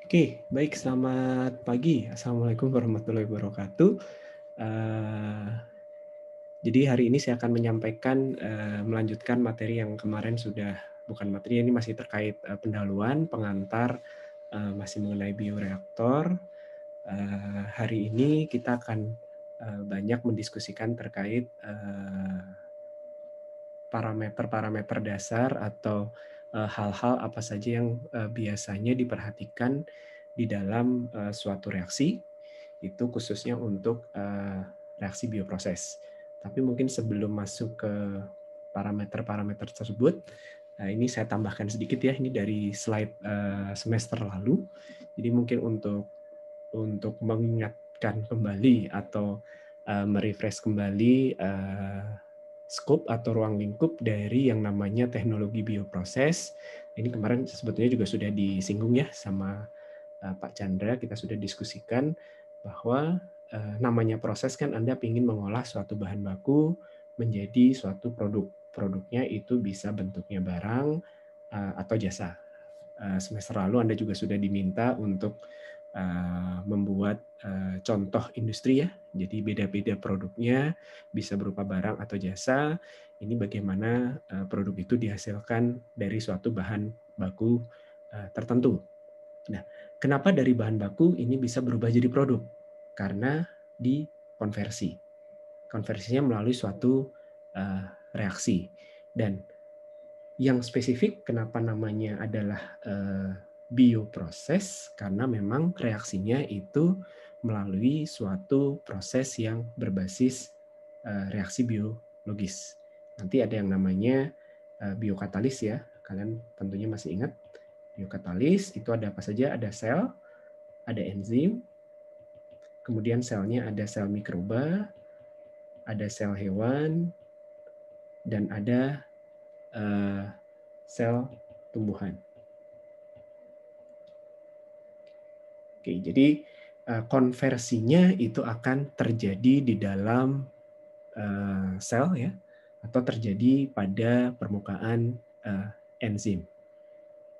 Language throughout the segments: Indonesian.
Oke, baik. Selamat pagi. Assalamualaikum warahmatullahi wabarakatuh. Eh, jadi hari ini saya akan menyampaikan, melanjutkan materi yang kemarin sudah, bukan materi, ini masih terkait pendahuluan, pengantar, masih mengenai bioreaktor. Hari ini kita akan banyak mendiskusikan terkait parameter-parameter dasar atau hal-hal apa saja yang biasanya diperhatikan di dalam suatu reaksi, itu khususnya untuk reaksi bioproses. Tapi mungkin sebelum masuk ke parameter-parameter tersebut, ini saya tambahkan sedikit ya, ini dari slide semester lalu. Jadi mungkin untuk mengingatkan kembali atau merefresh kembali scope atau ruang lingkup dari yang namanya teknologi bioproses. Ini kemarin sebetulnya juga sudah disinggung ya sama Pak Chandra, kita sudah diskusikan bahwa namanya proses kan Anda ingin mengolah suatu bahan baku menjadi suatu produk. Produknya itu bisa bentuknya barang atau jasa. Semester lalu Anda juga sudah diminta untuk membuat contoh industri ya. Jadi beda-beda produknya, bisa berupa barang atau jasa. Ini bagaimana produk itu dihasilkan dari suatu bahan baku tertentu. Nah, kenapa dari bahan baku ini bisa berubah jadi produk? Karena dikonversi. Konversinya melalui suatu reaksi. Dan yang spesifik kenapa namanya adalah bioproses, karena memang reaksinya itu melalui suatu proses yang berbasis reaksi biologis. Nanti ada yang namanya biokatalis ya, kalian tentunya masih ingat. Biokatalis itu ada apa saja? Ada sel, ada enzim, kemudian selnya ada sel mikroba, ada sel hewan, dan ada sel tumbuhan. Oke, jadi konversinya itu akan terjadi di dalam sel ya, atau terjadi pada permukaan enzim.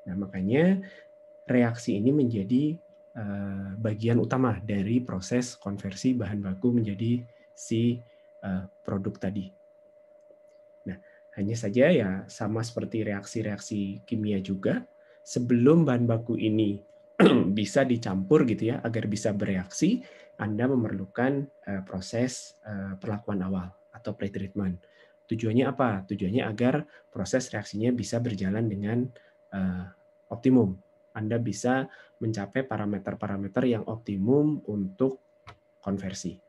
Nah, makanya reaksi ini menjadi bagian utama dari proses konversi bahan baku menjadi si produk tadi. Nah, hanya saja ya sama seperti reaksi-reaksi kimia juga, sebelum bahan baku ini bisa dicampur gitu ya, agar bisa bereaksi, Anda memerlukan proses perlakuan awal atau pretreatment. Tujuannya apa? Tujuannya agar proses reaksinya bisa berjalan dengan optimum. Anda bisa mencapai parameter-parameter yang optimum untuk konversi.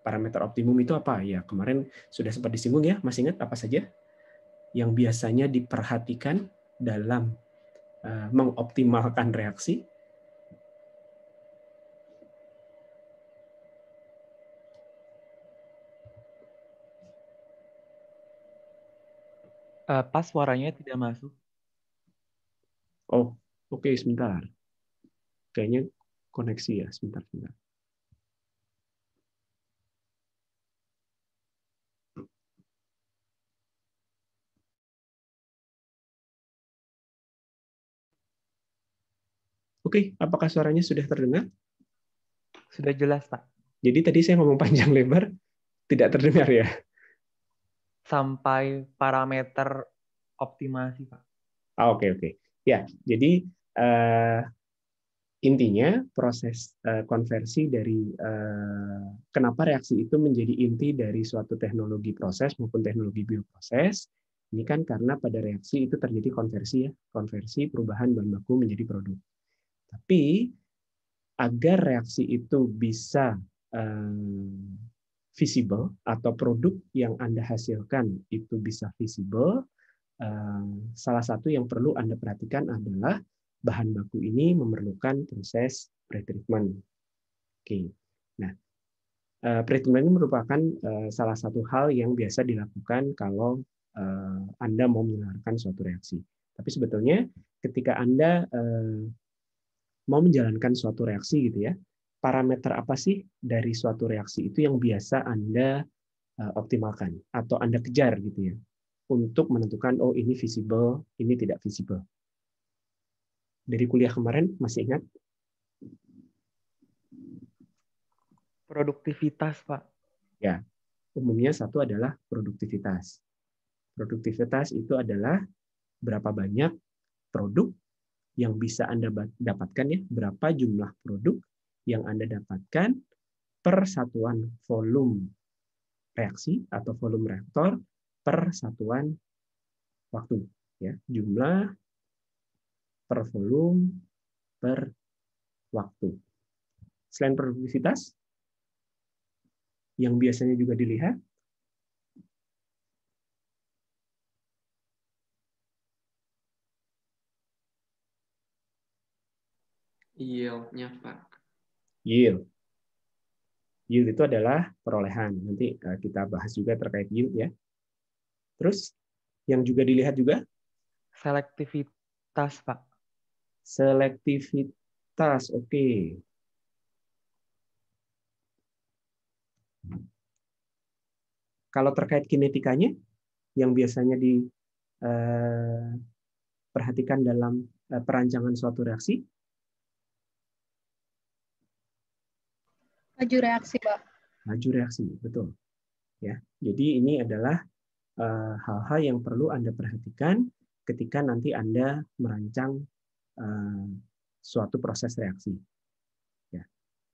Parameter optimum itu apa? Ya, kemarin sudah sempat disinggung ya, masih ingat apa saja yang biasanya diperhatikan dalam mengoptimalkan reaksi? Pas suaranya tidak masuk. Oh, oke, sebentar. Kayaknya koneksi ya, sebentar. Oke, apakah suaranya sudah terdengar? Sudah jelas, Pak. Jadi tadi saya ngomong panjang lebar, tidak terdengar ya? Sampai parameter optimasi, Pak. Oke. Ya, jadi eh, intinya proses konversi dari kenapa reaksi itu menjadi inti dari suatu teknologi proses maupun teknologi bioproses, ini kan karena pada reaksi itu terjadi konversi ya, konversi perubahan bahan baku menjadi produk. Tapi agar reaksi itu bisa visible atau produk yang Anda hasilkan itu bisa visible, salah satu yang perlu Anda perhatikan adalah bahan baku ini memerlukan proses pretreatment. Oke. Nah, pretreatment ini merupakan salah satu hal yang biasa dilakukan kalau Anda mau menyelesaikan suatu reaksi. Tapi sebetulnya ketika Anda mau menjalankan suatu reaksi gitu ya, parameter apa sih dari suatu reaksi itu yang biasa Anda optimalkan atau Anda kejar gitu ya untuk menentukan oh ini visible, ini tidak visible. Dari kuliah kemarin masih ingat? Produktivitas, Pak. Ya, umumnya satu adalah produktivitas. Produktivitas itu adalah berapa banyak produk yang bisa Anda dapatkan, ya, berapa jumlah produk yang Anda dapatkan per satuan volume reaksi atau volume reaktor per satuan waktu, ya, jumlah per volume per waktu. Selain produktivitas, yang biasanya juga dilihat yield-nya, Pak. yield. Yield itu adalah perolehan. Nanti kita bahas juga terkait yield, ya. Terus yang juga dilihat juga Selektivitas, Pak. selektivitas. Oke. Kalau terkait kinetikanya, yang biasanya diperhatikan dalam perancangan suatu reaksi, Laju reaksi, Pak. laju reaksi, betul. Ya, jadi ini adalah hal-hal yang perlu Anda perhatikan ketika nanti Anda merancang suatu proses reaksi. Ya.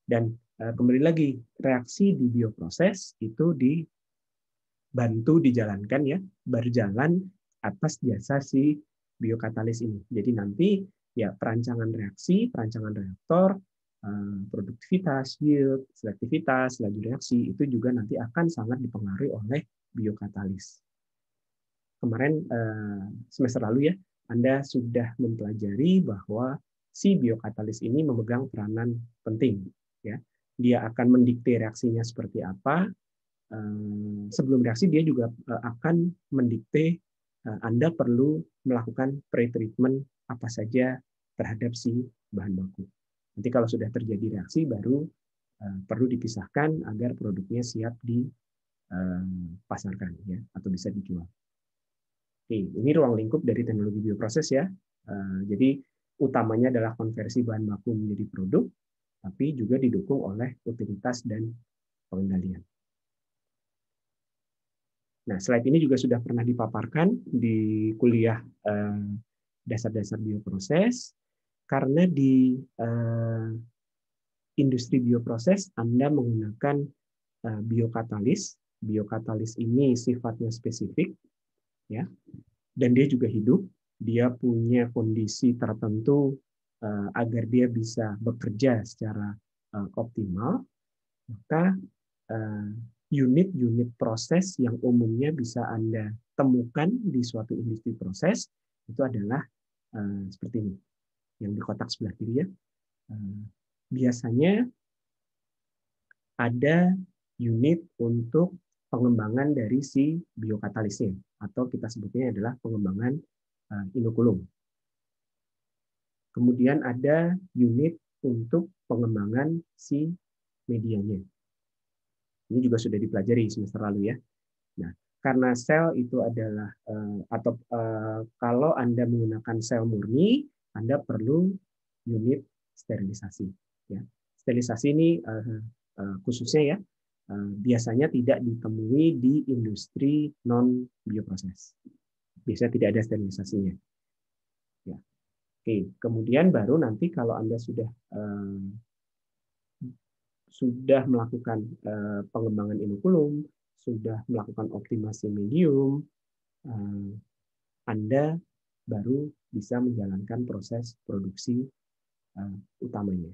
Dan kembali lagi, reaksi di bioproses itu dibantu dijalankan, ya, berjalan atas jasa si biokatalis ini. Jadi nanti, ya, perancangan reaksi, perancangan reaktor, produktivitas, yield, selektivitas, laju reaksi itu juga nanti akan sangat dipengaruhi oleh biokatalis. Kemarin semester lalu, ya, Anda sudah mempelajari bahwa si biokatalis ini memegang peranan penting, ya. Dia akan mendikte reaksinya seperti apa. Sebelum reaksi dia juga akan mendikte Anda perlu melakukan pre-treatment apa saja terhadap si bahan baku. Nanti kalau sudah terjadi reaksi baru perlu dipisahkan agar produknya siap dipasarkan, ya, atau bisa dijual. Oke, ini ruang lingkup dari teknologi bioproses, ya. Jadi utamanya adalah konversi bahan baku menjadi produk, tapi juga didukung oleh utilitas dan pengendalian. Nah, slide ini juga sudah pernah dipaparkan di kuliah dasar-dasar bioproses, karena di industri bioproses Anda menggunakan biokatalis. Biokatalis ini sifatnya spesifik, ya, dan dia juga hidup. Dia punya kondisi tertentu agar dia bisa bekerja secara optimal. Maka unit-unit proses yang umumnya bisa Anda temukan di suatu industri proses itu adalah seperti ini, yang di kotak sebelah kiri, ya. Biasanya ada unit untuk pengembangan dari si biokatalisnya, atau kita sebutnya adalah pengembangan inokulum. Kemudian ada unit untuk pengembangan si medianya. Ini juga sudah dipelajari semester lalu, ya. Nah, karena sel itu adalah kalau Anda menggunakan sel murni, Anda perlu unit sterilisasi, ya. Sterilisasi ini khususnya, ya, biasanya tidak ditemui di industri non bioproses. Biasanya tidak ada sterilisasinya. Ya. Oke, kemudian baru nanti kalau Anda sudah melakukan pengembangan inokulum, sudah melakukan optimasi medium, Anda baru bisa menjalankan proses produksi utamanya.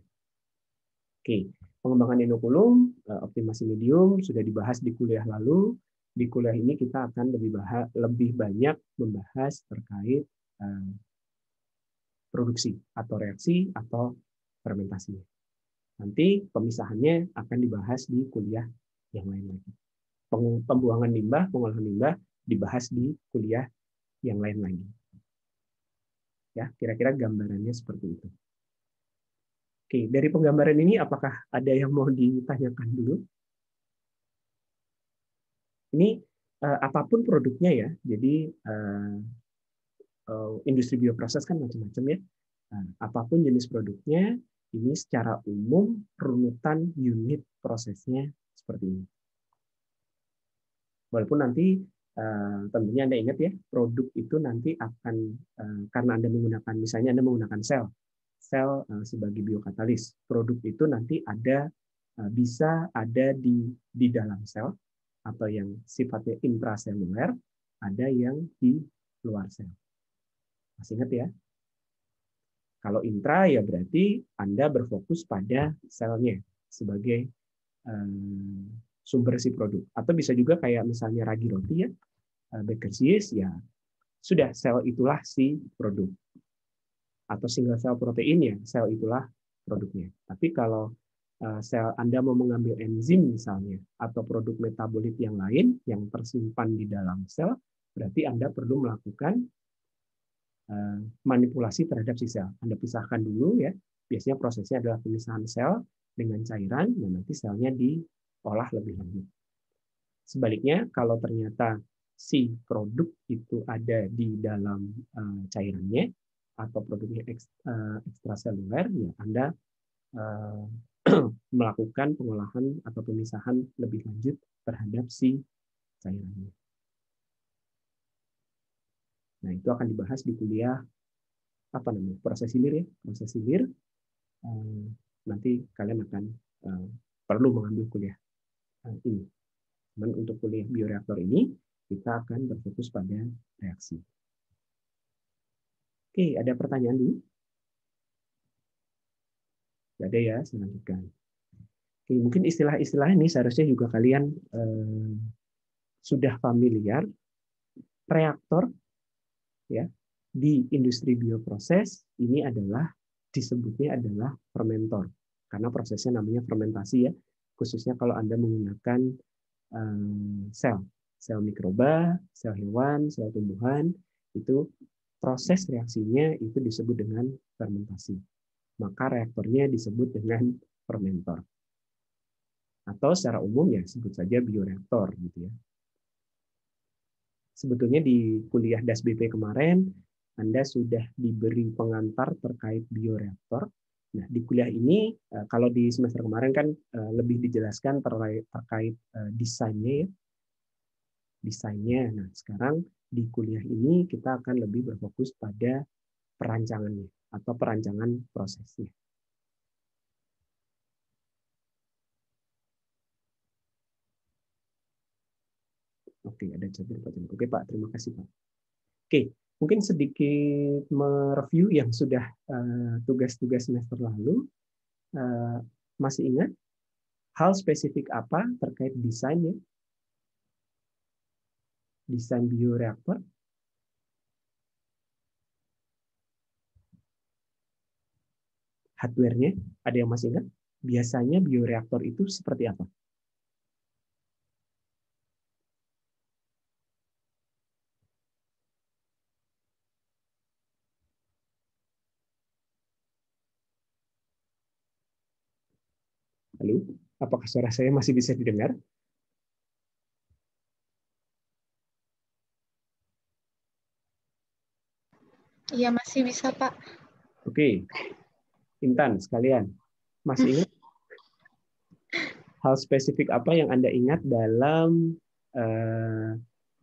Oke, pengembangan inokulum, optimasi medium sudah dibahas di kuliah lalu. Di kuliah ini kita akan lebih banyak membahas terkait produksi atau reaksi atau fermentasinya. Nanti pemisahannya akan dibahas di kuliah yang lain lagi. Pembuangan limbah, pengolahan limbah dibahas di kuliah yang lain lagi. Ya, kira-kira gambarannya seperti itu. Oke, dari penggambaran ini apakah ada yang mau ditanyakan dulu? Ini apapun produknya, ya. Jadi industri bioproses kan macam-macam, ya. Apapun jenis produknya, Ini secara umum runutan unit prosesnya seperti ini. Walaupun nanti tentunya Anda ingat ya, produk itu nanti akan karena Anda menggunakan, misalnya Anda menggunakan sel sebagai biokatalis, produk itu nanti bisa ada di dalam sel atau yang sifatnya intraseluler, ada yang di luar sel. Masih ingat ya? Kalau intra ya berarti Anda berfokus pada selnya sebagai sumber si produk. Atau bisa juga kayak misalnya ragi roti ya, baker's yeast ya, sudah sel itulah si produk. Atau single cell protein ya, sel itulah produknya. Tapi kalau sel Anda mau mengambil enzim misalnya, atau produk metabolit yang lain yang tersimpan di dalam sel, berarti Anda perlu melakukan manipulasi terhadap si sel. Anda pisahkan dulu ya. Biasanya prosesnya adalah pemisahan sel dengan cairan dan nanti selnya diolah lebih lanjut. Sebaliknya kalau ternyata si produk itu ada di dalam cairannya atau produknya ekstraseluler, ya Anda melakukan pengolahan atau pemisahan lebih lanjut terhadap si cairannya. Nah, itu akan dibahas di kuliah proses hilir ya, proses hilir. Nanti kalian akan perlu mengambil kuliah ini. Cuman untuk kuliah bioreaktor ini kita akan berfokus pada reaksi. Oke, ada pertanyaan dulu? Tidak ada ya, saya lanjutkan. Oke, mungkin istilah-istilah ini seharusnya juga kalian sudah familiar. Reaktor ya di industri bioproses ini disebutnya adalah fermentor karena prosesnya namanya fermentasi ya, khususnya kalau Anda menggunakan sel mikroba, sel hewan, sel tumbuhan, itu proses reaksinya itu disebut dengan fermentasi. Maka reaktornya disebut dengan fermentor. Atau secara umum ya sebut saja bioreaktor gitu ya. Sebetulnya di kuliah DAS BP kemarin, Anda sudah diberi pengantar terkait bioreaktor. Nah, di kuliah ini, kalau di semester kemarin kan lebih dijelaskan terkait desainnya ya. Desainnya. Nah, sekarang di kuliah ini kita akan lebih berfokus pada perancangannya atau perancangan prosesnya. Oke, ada catat. Oke, Pak. Terima kasih, Pak. Oke, mungkin sedikit mereview yang sudah tugas-tugas semester lalu. Masih ingat hal spesifik apa terkait desain ya? Desain bioreaktor? Hardware-nya, ada yang masih ingat? Biasanya bioreaktor itu seperti apa? Halo, apakah suara saya masih bisa didengar? Iya, masih bisa, Pak. Oke, Intan sekalian, masih ingat hal spesifik apa yang Anda ingat dalam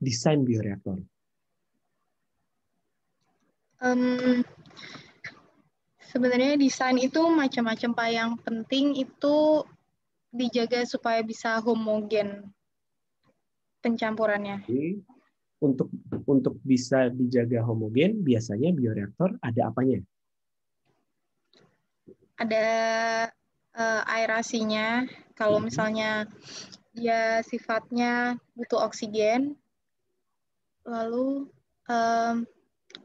desain bioreaktor? Sebenarnya desain itu macam-macam, Pak. Yang penting itu dijaga supaya bisa homogen pencampurannya. Jadi, untuk bisa dijaga homogen, biasanya bioreaktor ada apanya? Ada aerasinya. Kalau misalnya dia sifatnya butuh oksigen, lalu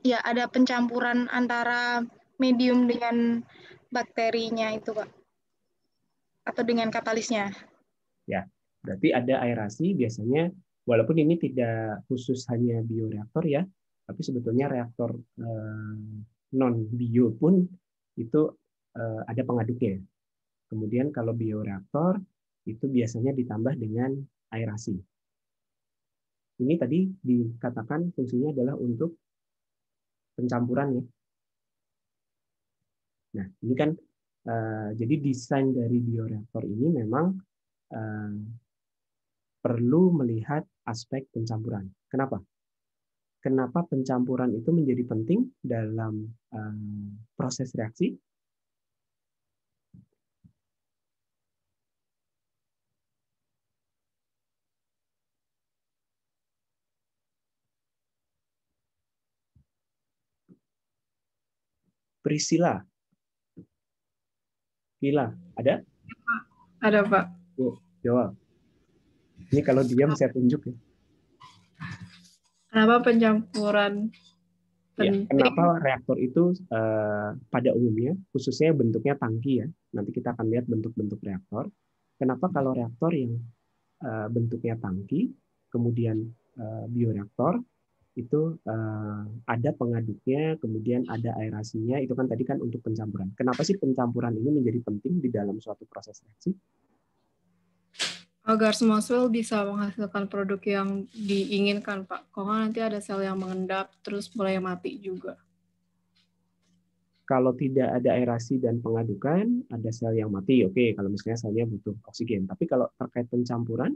ya ada pencampuran antara medium dengan bakterinya itu, Pak, atau dengan katalisnya. Ya, berarti ada aerasi biasanya, walaupun ini tidak khusus hanya bioreaktor ya, tapi sebetulnya reaktor non bio pun itu ada pengaduknya. Kemudian kalau bioreaktor itu biasanya ditambah dengan aerasi. Ini tadi dikatakan fungsinya adalah untuk pencampuran ya. Nah, ini kan Jadi desain dari bioreaktor ini memang perlu melihat aspek pencampuran. Kenapa? Kenapa pencampuran itu menjadi penting dalam proses reaksi? Priscilla, Gila, ada? Ada, Pak. Yuk, jawab. Ini kalau diam saya tunjuk ya. Kenapa pencampuran Ya, penting? kenapa reaktor itu pada umumnya, khususnya bentuknya tangki ya, nanti kita akan lihat bentuk-bentuk reaktor. Kenapa kalau reaktor yang bentuknya tangki, kemudian bioreaktor, itu ada pengaduknya, kemudian ada aerasinya, itu kan tadi kan untuk pencampuran. Kenapa sih pencampuran ini menjadi penting di dalam suatu proses reaksi? Agar semua sel bisa menghasilkan produk yang diinginkan, Pak. Kalau nggak nanti ada sel yang mengendap, terus mulai mati juga. Kalau tidak ada aerasi dan pengadukan, ada sel yang mati. Oke, kalau misalnya selnya butuh oksigen. Tapi kalau terkait pencampuran,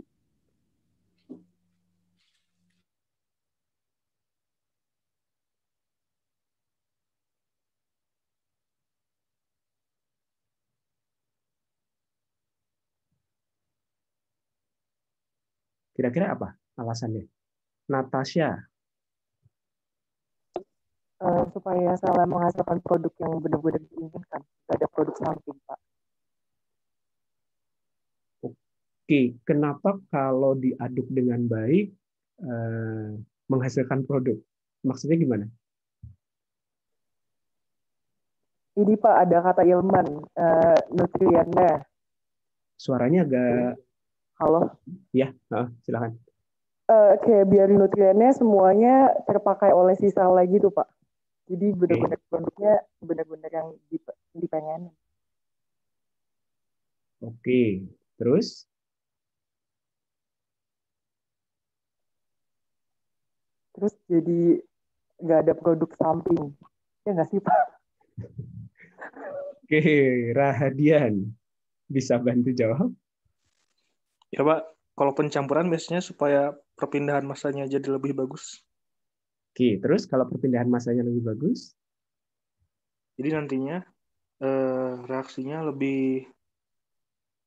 kira-kira apa alasannya? Natasha, supaya salah menghasilkan produk yang benar-benar diinginkan. Tidak ada produk samping, Pak. oke, kenapa kalau diaduk dengan baik menghasilkan produk? Maksudnya gimana? Ini Pak ada kata ilman, nutriennya. Suaranya agak... Halo? Ya, silakan. Kayak biar nutriennya semuanya terpakai oleh si sel lagi tuh Pak. Jadi benar-benar produknya benar-benar yang dipengenin. Oke, terus? Terus jadi nggak ada produk samping. Ya nggak sih Pak? Oke, Rahadian. Bisa bantu jawab? Ya Pak, kalau pencampuran biasanya supaya perpindahan masanya jadi lebih bagus. Oke, terus kalau perpindahan masanya lebih bagus? Jadi nantinya reaksinya lebih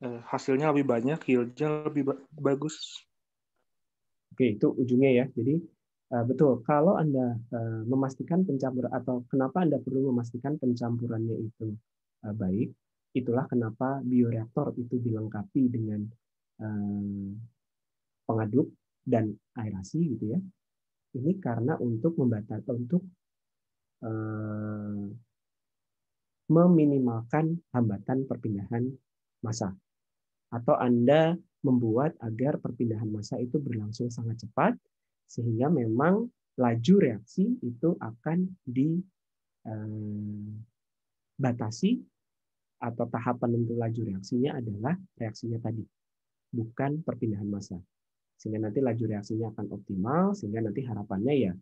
hasilnya lebih banyak, yield-nya lebih bagus. Oke, itu ujungnya ya. Jadi betul, kalau Anda memastikan pencampuran atau kenapa Anda perlu memastikan pencampurannya itu baik, itulah kenapa bioreaktor itu dilengkapi dengan pengaduk dan aerasi gitu ya. Ini karena untuk meminimalkan hambatan perpindahan massa. Atau Anda membuat agar perpindahan massa itu berlangsung sangat cepat, sehingga memang laju reaksi itu akan dibatasi, atau tahapan untuk laju reaksinya adalah reaksinya tadi, bukan perpindahan massa. Sehingga nanti laju reaksinya akan optimal, sehingga nanti harapannya ya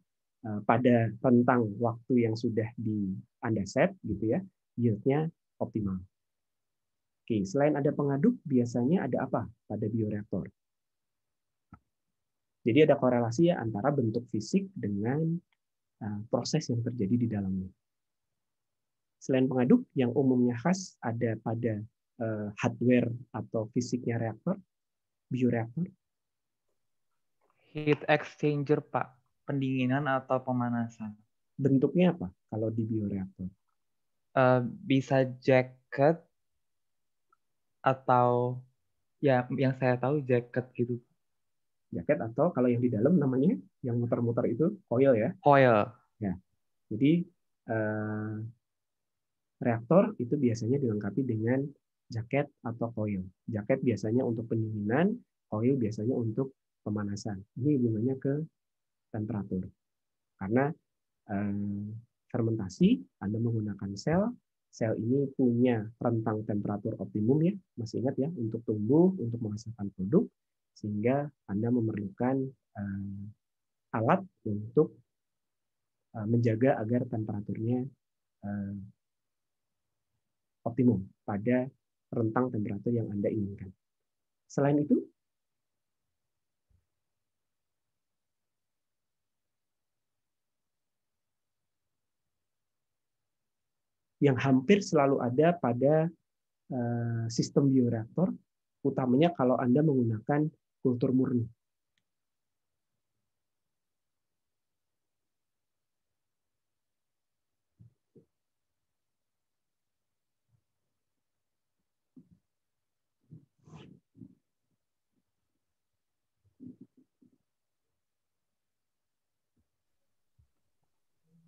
pada rentang waktu yang sudah Anda set, gitu ya, yield-nya optimal. Oke, selain ada pengaduk, biasanya ada apa pada bioreaktor? Jadi ada korelasi ya antara bentuk fisik dengan proses yang terjadi di dalamnya. Selain pengaduk, yang umumnya khas ada pada hardware atau fisiknya reaktor, bioreaktor. Heat exchanger, Pak. Pendinginan atau pemanasan. Bentuknya apa kalau di bioreaktor? Bisa jacket atau ya yang saya tahu jacket gitu. Jaket atau kalau yang di dalam namanya yang muter-muter itu coil ya. Coil. Ya. Jadi reaktor itu biasanya dilengkapi dengan jaket atau coil. Jaket biasanya untuk pendinginan, coil biasanya untuk pemanasan. Ini hubungannya ke temperatur. Karena fermentasi, Anda menggunakan sel, sel ini punya rentang temperatur optimum ya, masih ingat ya, untuk tumbuh, untuk menghasilkan produk, sehingga Anda memerlukan alat untuk menjaga agar temperaturnya optimum pada rentang temperatur yang Anda inginkan. Selain itu, yang hampir selalu ada pada sistem bioreaktor, utamanya kalau Anda menggunakan kultur murni.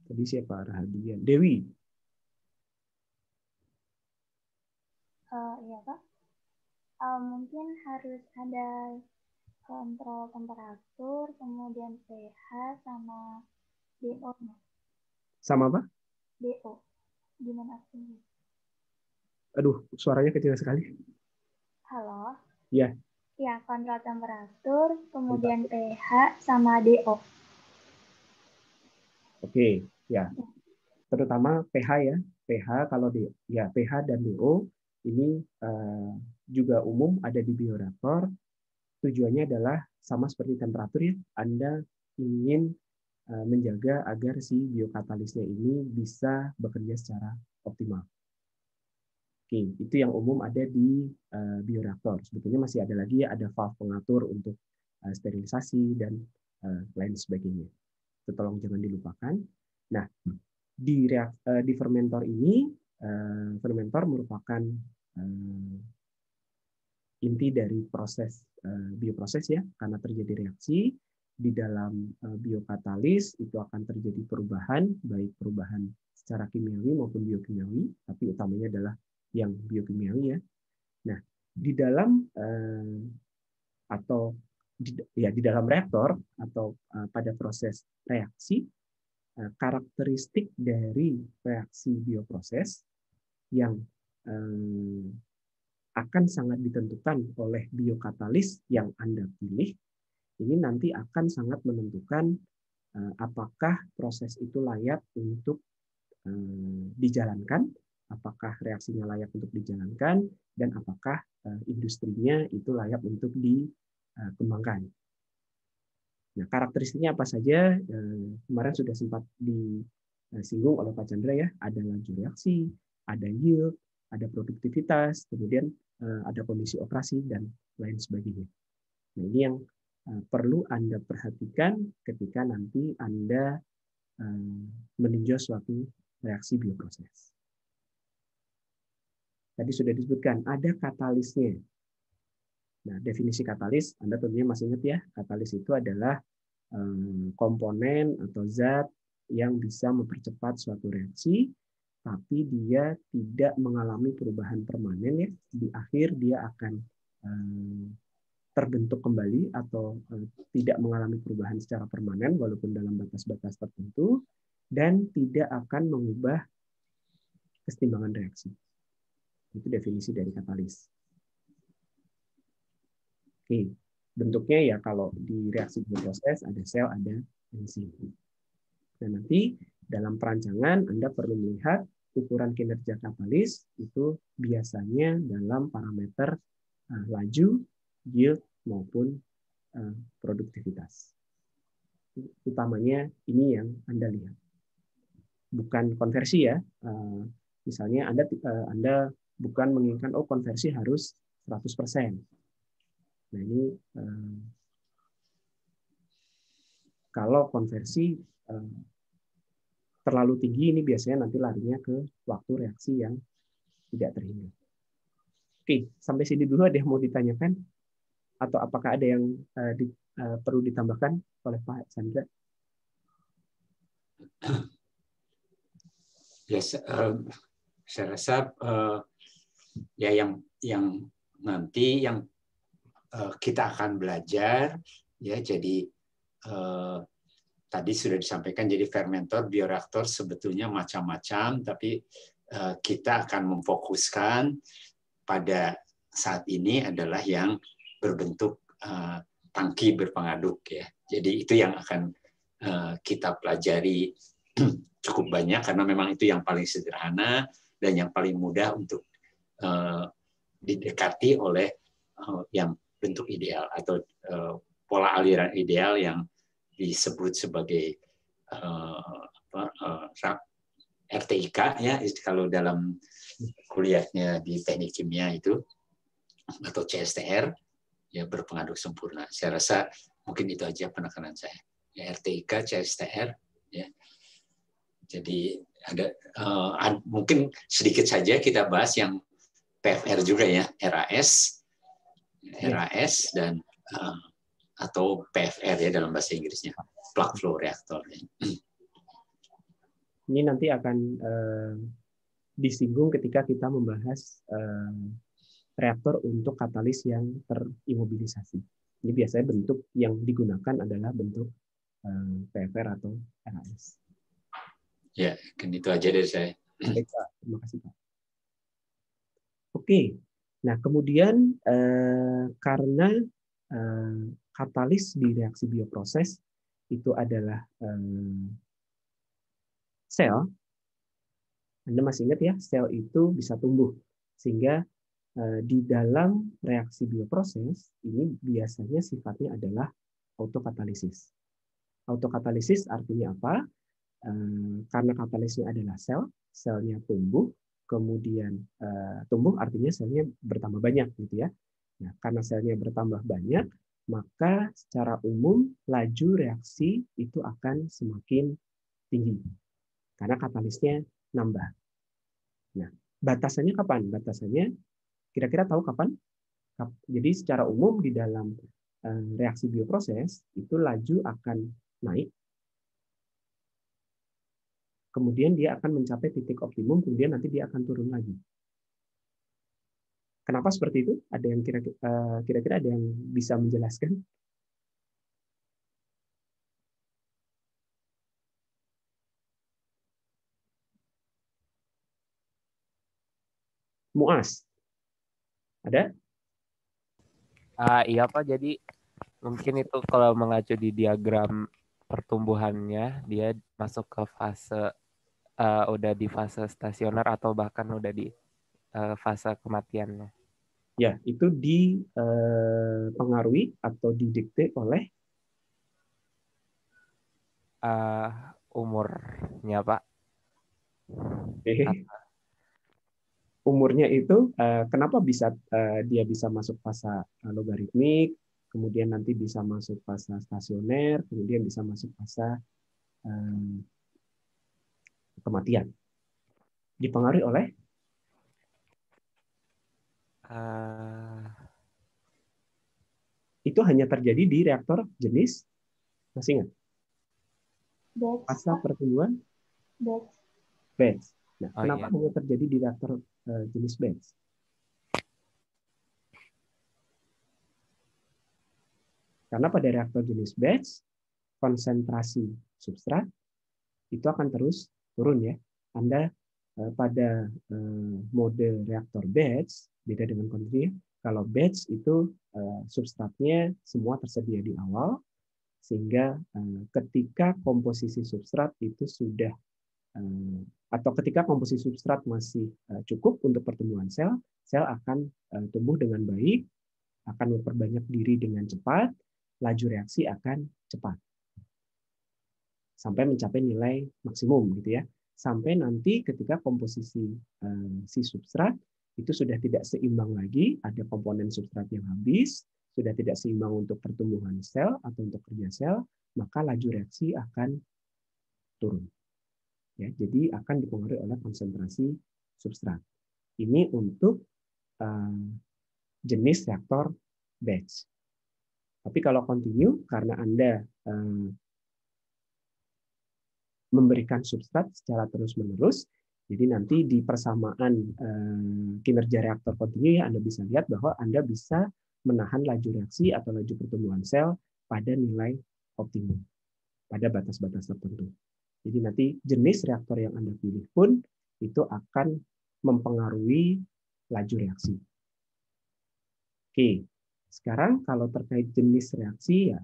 Tadi siapa? Rahadian. Dewi. Iya Pak. Mungkin harus ada kontrol temperatur, kemudian pH sama DO. Sama apa? DO. Gimana artinya? Aduh, suaranya kecil sekali. Halo? Ya. Ya, kontrol temperatur, kemudian pH sama DO. Oke, ya. Terutama pH ya. pH kalau pH dan DO ini juga umum ada di bioreaktor. Tujuannya adalah sama seperti temperatur ya. Anda ingin menjaga agar si biokatalisnya ini bisa bekerja secara optimal. Oke, itu yang umum ada di bioreaktor. Sebetulnya masih ada lagi ya, ada valve pengatur untuk sterilisasi dan lain sebagainya. Itu tolong jangan dilupakan. Nah, di fermentor ini, fermentor merupakan inti dari proses bioproses ya, karena terjadi reaksi di dalam biokatalis itu akan terjadi perubahan, baik perubahan secara kimiawi maupun biokimiawi, tapi utamanya adalah yang biokimiawi ya. Nah, di dalam di dalam reaktor atau pada proses reaksi, karakteristik dari reaksi bioproses yang akan sangat ditentukan oleh biokatalis yang Anda pilih, ini nanti akan sangat menentukan apakah proses itu layak untuk dijalankan, apakah reaksinya layak untuk dijalankan, dan apakah industrinya itu layak untuk dikembangkan. Nah, karakteristiknya apa saja? Kemarin sudah sempat disinggung oleh Pak Chandra ya, ada laju reaksi, ada yield, ada produktivitas, kemudian ada kondisi operasi, dan lain sebagainya. Nah, ini yang perlu Anda perhatikan ketika nanti Anda meninjau suatu reaksi bioproses. Tadi sudah disebutkan, ada katalisnya. Nah, definisi katalis, Anda tentunya masih ingat ya, katalis itu adalah komponen atau zat yang bisa mempercepat suatu reaksi, tapi dia tidak mengalami perubahan permanen ya. Di akhir dia akan terbentuk kembali atau tidak mengalami perubahan secara permanen walaupun dalam batas-batas tertentu, dan tidak akan mengubah kesetimbangan reaksi. Itu definisi dari katalis. Oke, bentuknya ya kalau di reaksi bioproses ada sel, ada enzim. Dan nanti dalam perancangan Anda perlu melihat ukuran kinerja katalis itu biasanya dalam parameter laju, yield maupun produktivitas. Utamanya ini yang Anda lihat. Bukan konversi ya. Misalnya Anda bukan menginginkan konversi harus 100%. Nah, ini kalau konversi terlalu tinggi, ini biasanya nanti larinya ke waktu reaksi yang tidak terhingga. Oke, sampai sini dulu ada yang mau ditanyakan? Atau apakah ada yang perlu ditambahkan oleh Pak Chandra? Ya, saya rasa ya yang nanti yang kita akan belajar ya, jadi tadi sudah disampaikan, jadi fermentor bioreaktor sebetulnya macam-macam, tapi kita akan memfokuskan pada saat ini adalah yang berbentuk tangki berpengaduk ya. Jadi itu yang akan kita pelajari cukup banyak karena memang itu yang paling sederhana dan yang paling mudah untuk didekati oleh yang bentuk ideal atau pola aliran ideal yang disebut sebagai RTIK ya, kalau dalam kuliahnya di teknik kimia itu, atau CSTR ya, berpengaruh sempurna. Saya rasa mungkin itu aja penekanan saya. Ya, RTIK, CSTR ya. Jadi ada mungkin sedikit saja kita bahas yang PFR juga ya, RAS dan atau PFR ya dalam bahasa Inggrisnya, plug flow reactor. Ini nanti akan disinggung ketika kita membahas reaktor untuk katalis yang terimobilisasi. Ini biasanya bentuk yang digunakan adalah bentuk PFR atau RAS. Ya, kan itu aja dari saya. Baik, Pak. Terima kasih, Pak. Oke, nah kemudian karena katalis di reaksi bioproses itu adalah sel, Anda masih ingat ya, sel itu bisa tumbuh, sehingga di dalam reaksi bioproses ini biasanya sifatnya adalah autokatalisis. Autokatalisis artinya apa? Karena katalisnya adalah sel, selnya tumbuh, kemudian tumbuh artinya selnya bertambah banyak gitu ya. Nah, karena selnya bertambah banyak, maka secara umum laju reaksi itu akan semakin tinggi karena katalisnya nambah. Nah, batasannya kapan? Batasannya kira-kira tahu kapan? Jadi secara umum di dalam reaksi bioproses itu laju akan naik, kemudian dia akan mencapai titik optimum, kemudian nanti dia akan turun lagi. Kenapa seperti itu? Ada yang kira-kira ada yang bisa menjelaskan? Muas, ada? Iya Pak, jadi mungkin itu kalau mengacu di diagram pertumbuhannya, dia masuk ke fase udah di fase stasioner atau bahkan udah di fase kematiannya. Ya, itu dipengaruhi atau didikte oleh umurnya Pak. Umurnya itu kenapa bisa dia bisa masuk fase logaritmik, kemudian nanti bisa masuk fase stasioner, kemudian bisa masuk fase kematian. Dipengaruhi oleh itu hanya terjadi di reaktor jenis, masih ingat? Fase pertumbuhan? Batch. Nah, kenapa hanya terjadi di reaktor jenis batch? Karena pada reaktor jenis batch, konsentrasi substrat itu akan terus turun ya. Anda pada mode reaktor batch, beda dengan kontinu. Kalau batch itu substratnya semua tersedia di awal, sehingga ketika komposisi substrat itu sudah atau ketika komposisi substrat masih cukup untuk pertumbuhan sel, sel akan tumbuh dengan baik, akan memperbanyak diri dengan cepat, laju reaksi akan cepat sampai mencapai nilai maksimum gitu ya. Sampai nanti ketika komposisi si substrat itu sudah tidak seimbang lagi, ada komponen substrat yang habis, sudah tidak seimbang untuk pertumbuhan sel atau untuk kerja sel, maka laju reaksi akan turun. Ya, jadi akan dipengaruhi oleh konsentrasi substrat. Ini untuk jenis reaktor batch. Tapi kalau continue, karena Anda memberikan substrat secara terus-menerus, jadi nanti di persamaan kinerja reaktor continue ya, Anda bisa lihat bahwa Anda bisa menahan laju reaksi atau laju pertumbuhan sel pada nilai optimum, pada batas-batas tertentu. Jadi nanti jenis reaktor yang Anda pilih pun itu akan mempengaruhi laju reaksi. Oke, sekarang kalau terkait jenis reaksi ya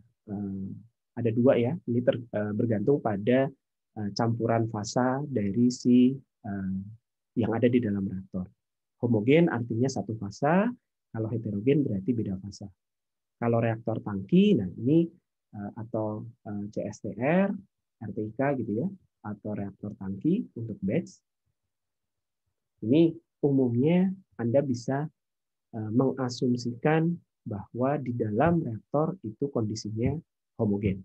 ada dua ya. Ini bergantung pada campuran fasa dari si yang ada di dalam reaktor. Homogen artinya satu fasa, kalau heterogen berarti beda fasa. Kalau reaktor tangki, nah ini atau CSTR, RTIK gitu ya, atau reaktor tangki untuk batch. Ini umumnya Anda bisa mengasumsikan bahwa di dalam reaktor itu kondisinya homogen.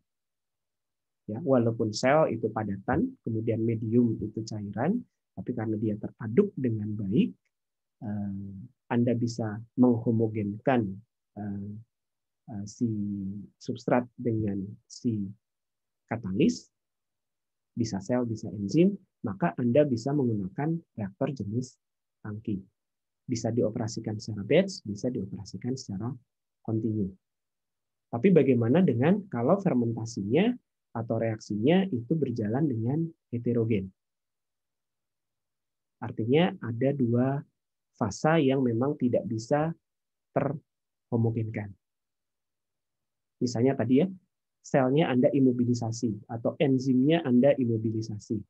Ya, walaupun sel itu padatan, kemudian medium itu cairan, tapi karena dia teraduk dengan baik, Anda bisa menghomogenkan si substrat dengan si katalis, bisa sel, bisa enzim, maka Anda bisa menggunakan reaktor jenis tangki. Bisa dioperasikan secara batch, bisa dioperasikan secara kontinu. Tapi bagaimana dengan kalau fermentasinya atau reaksinya itu berjalan dengan heterogen? Artinya ada dua fasa yang memang tidak bisa terhomogenkan. Misalnya tadi ya, selnya Anda imobilisasi atau enzimnya Anda imobilisasi.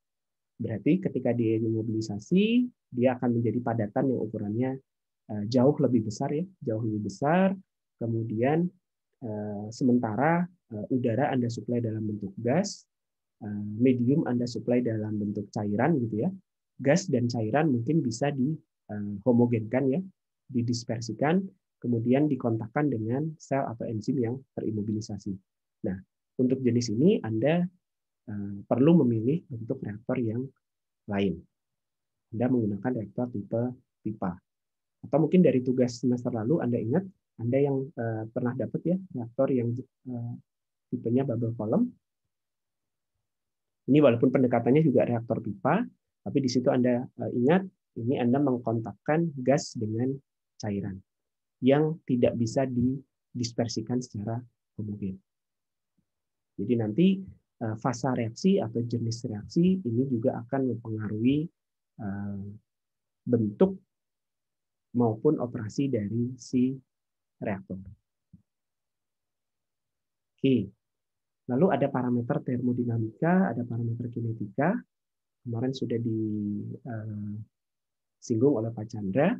Berarti ketika dia imobilisasi, dia akan menjadi padatan yang ukurannya jauh lebih besar ya, jauh lebih besar. Kemudian sementara udara Anda suplai dalam bentuk gas, medium Anda suplai dalam bentuk cairan gitu ya. Gas dan cairan mungkin bisa dihomogenkan ya, didispersikan, kemudian dikontakkan dengan sel atau enzim yang terimobilisasi. Nah, untuk jenis ini Anda perlu memilih bentuk reaktor yang lain. Anda menggunakan reaktor tipe pipa. Atau mungkin dari tugas semester lalu Anda ingat, Anda yang pernah dapat ya reaktor yang tipenya bubble column. Ini walaupun pendekatannya juga reaktor pipa, tapi di situ Anda ingat, ini Anda mengkontakkan gas dengan cairan yang tidak bisa didispersikan secara homogen. Jadi nanti fasa reaksi atau jenis reaksi ini juga akan mempengaruhi bentuk maupun operasi dari si reaktor. Oke. Lalu ada parameter termodinamika, ada parameter kinetika. Kemarin sudah disinggung oleh Pak Chandra.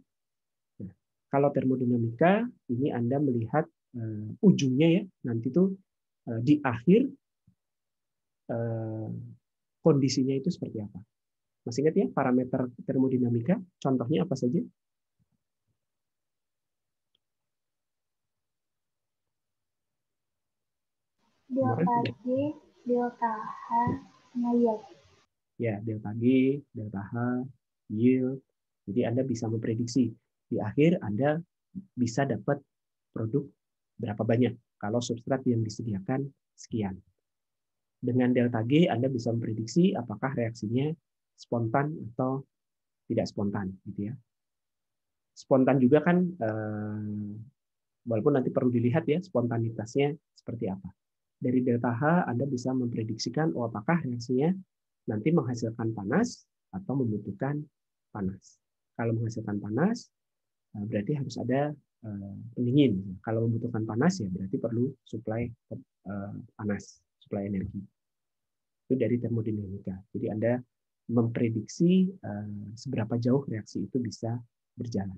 Nah, kalau termodinamika, ini Anda melihat ujungnya ya, nanti tuh di akhir kondisinya itu seperti apa. Masih ingat ya parameter termodinamika? Contohnya apa saja? Delta G, delta H, yield. Ya, delta G, delta H, yield. Jadi Anda bisa memprediksi di akhir Anda bisa dapat produk berapa banyak kalau substrat yang disediakan sekian. Dengan delta G Anda bisa memprediksi apakah reaksinya spontan atau tidak spontan, gitu ya. Spontan juga kan, walaupun nanti perlu dilihat ya spontanitasnya seperti apa. Dari delta H Anda bisa memprediksikan apakah reaksinya nanti menghasilkan panas atau membutuhkan panas. Kalau menghasilkan panas, berarti harus ada pendingin. Kalau membutuhkan panas ya berarti perlu suplai panas, suplai energi. Itu dari termodinamika. Jadi Anda memprediksi seberapa jauh reaksi itu bisa berjalan.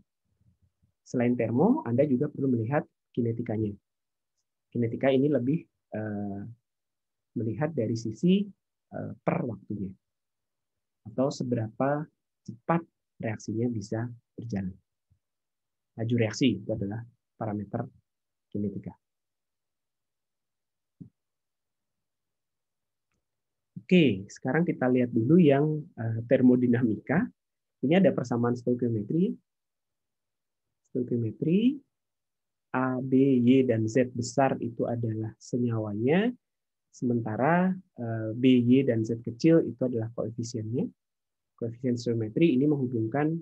Selain termo, Anda juga perlu melihat kinetikanya. Kinetika ini lebih melihat dari sisi per waktunya. Atau seberapa cepat reaksinya bisa berjalan. Laju reaksi itu adalah parameter kinetika. Oke, sekarang kita lihat dulu yang termodinamika. Ini ada persamaan stoikiometri. Stoikiometri A, B, Y, dan Z besar itu adalah senyawanya, sementara B, Y, dan Z kecil itu adalah koefisiennya. Koefisien stoikiometri ini menghubungkan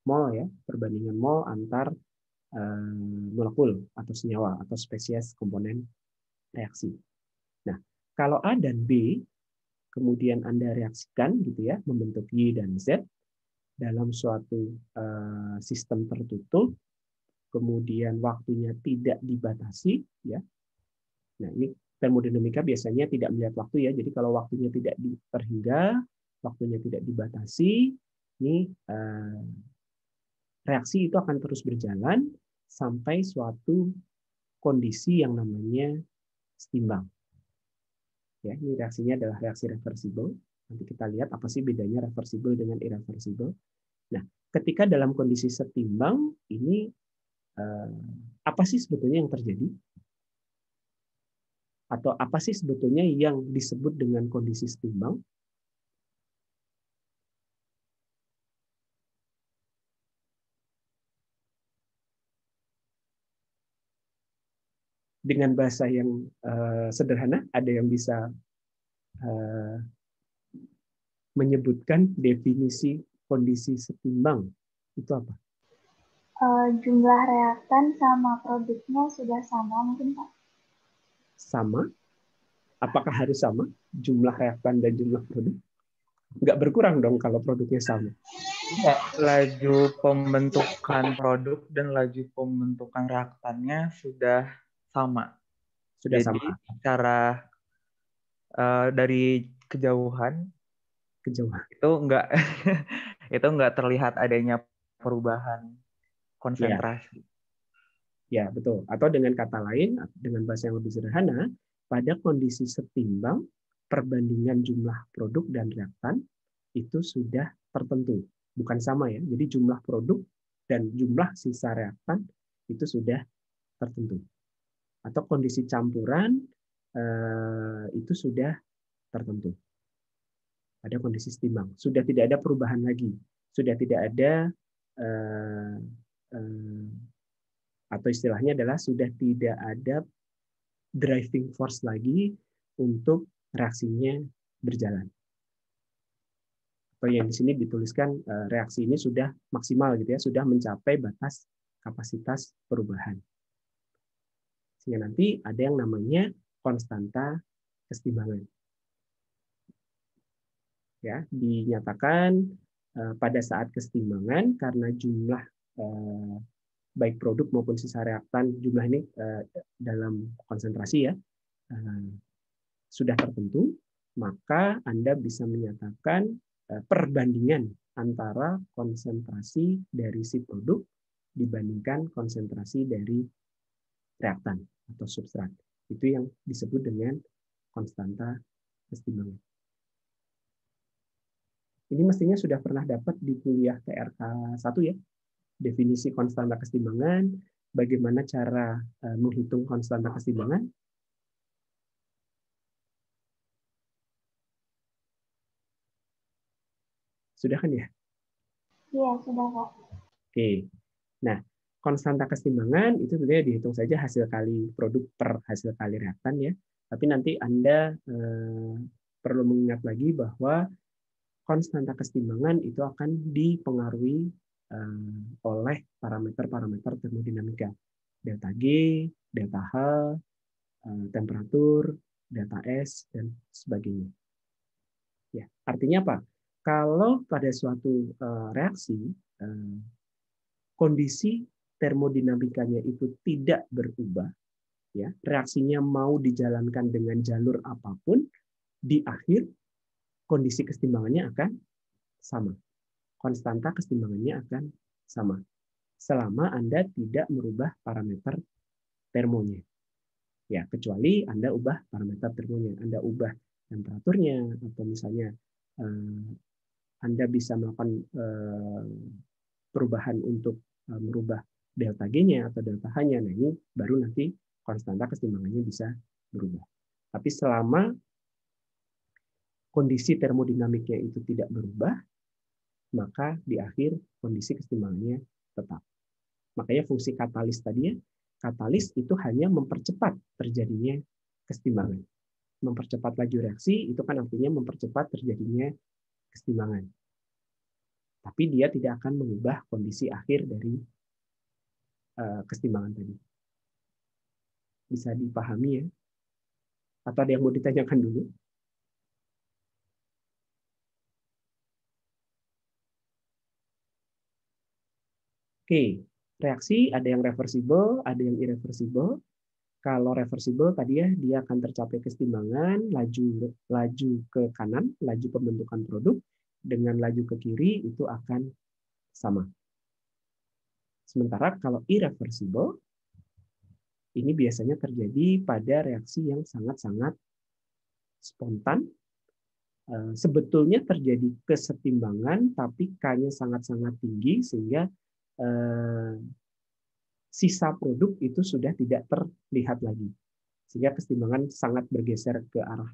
mol ya, perbandingan mol antar molekul atau senyawa atau spesies komponen reaksi. Nah, kalau A dan B kemudian Anda reaksikan gitu ya, membentuk Y dan Z dalam suatu sistem tertutup, kemudian waktunya tidak dibatasi ya. Nah, ini termodinamika biasanya tidak melihat waktu ya. Jadi kalau waktunya tidak terhingga, waktunya tidak dibatasi, Ini reaksi itu akan terus berjalan sampai suatu kondisi yang namanya setimbang. Ya, ini reaksinya adalah reaksi reversible. Nanti kita lihat apa sih bedanya reversible dengan irreversible. Nah, ketika dalam kondisi setimbang ini apa sih sebetulnya yang terjadi? Atau apa sih sebetulnya yang disebut dengan kondisi setimbang? Dengan bahasa yang sederhana, ada yang bisa menyebutkan definisi kondisi setimbang itu apa? Jumlah reaktan sama produknya sudah sama mungkin Pak? Sama? Apakah harus sama jumlah reaktan dan jumlah produk? Nggak berkurang dong kalau produknya sama. Enggak, laju pembentukan produk dan laju pembentukan reaktannya sudah sama. Sudah Jadi sama. secara dari kejauhan itu enggak terlihat adanya perubahan konsentrasi. Ya, betul. Atau dengan kata lain, dengan bahasa yang lebih sederhana, pada kondisi setimbang, perbandingan jumlah produk dan reaktan itu sudah tertentu. Bukan sama ya. Jadi jumlah produk dan jumlah sisa reaktan itu sudah tertentu. Atau kondisi campuran itu sudah tertentu. Pada kondisi setimbang. Sudah tidak ada perubahan lagi. Sudah tidak ada atau istilahnya adalah sudah tidak ada driving force lagi untuk reaksinya berjalan. Atau yang di sini dituliskan reaksi ini sudah maksimal gitu ya, sudah mencapai batas kapasitas perubahan. Sehingga nanti ada yang namanya konstanta kesetimbangan. Ya, dinyatakan pada saat kesetimbangan karena jumlah baik produk maupun sisa reaktan jumlah ini dalam konsentrasi ya sudah tertentu, maka Anda bisa menyatakan perbandingan antara konsentrasi dari si produk dibandingkan konsentrasi dari reaktan atau substrat. Itu yang disebut dengan konstanta kesetimbangan. Ini mestinya sudah pernah dapat di kuliah TRK 1 ya. Definisi konstanta kesetimbangan, bagaimana cara menghitung konstanta kesetimbangan. Sudah kan ya? Iya, sudah Pak. Oke. Nah, konstanta kesetimbangan itu sebenarnya dihitung saja hasil kali produk per hasil kali reaktan ya. Tapi nanti Anda perlu mengingat lagi bahwa konstanta kesetimbangan itu akan dipengaruhi oleh parameter-parameter termodinamika, delta G, delta H, temperatur, delta S, dan sebagainya. Ya, artinya apa? Kalau pada suatu reaksi kondisi termodinamikanya itu tidak berubah, ya, reaksinya mau dijalankan dengan jalur apapun, di akhir kondisi kesetimbangannya akan sama. Konstanta kesetimbangannya akan sama. Selama Anda tidak merubah parameter termonya. Ya, kecuali Anda ubah parameter termonya. Anda ubah temperaturnya, atau misalnya Anda bisa melakukan perubahan untuk merubah delta G-nya atau delta H-nya. Nah, ini baru nanti konstanta kesetimbangannya bisa berubah. Tapi selama kondisi termodinamiknya itu tidak berubah, maka di akhir kondisi kesetimbangannya tetap. Makanya fungsi katalis tadi ya, katalis itu hanya mempercepat terjadinya kesetimbangan. Mempercepat laju reaksi itu kan artinya mempercepat terjadinya kesetimbangan. Tapi dia tidak akan mengubah kondisi akhir dari kesetimbangan tadi. Bisa dipahami ya? Atau ada yang mau ditanyakan dulu? Oke, reaksi ada yang reversible, ada yang irreversible. Kalau reversible tadi ya, dia akan tercapai kesetimbangan, laju ke kanan, laju pembentukan produk. dengan laju ke kiri itu akan sama. Sementara kalau irreversible, ini biasanya terjadi pada reaksi yang sangat-sangat spontan. Sebetulnya terjadi kesetimbangan, tapi K-nya sangat-sangat tinggi, sehingga sisa produk itu sudah tidak terlihat lagi. Sehingga kesetimbangan sangat bergeser ke arah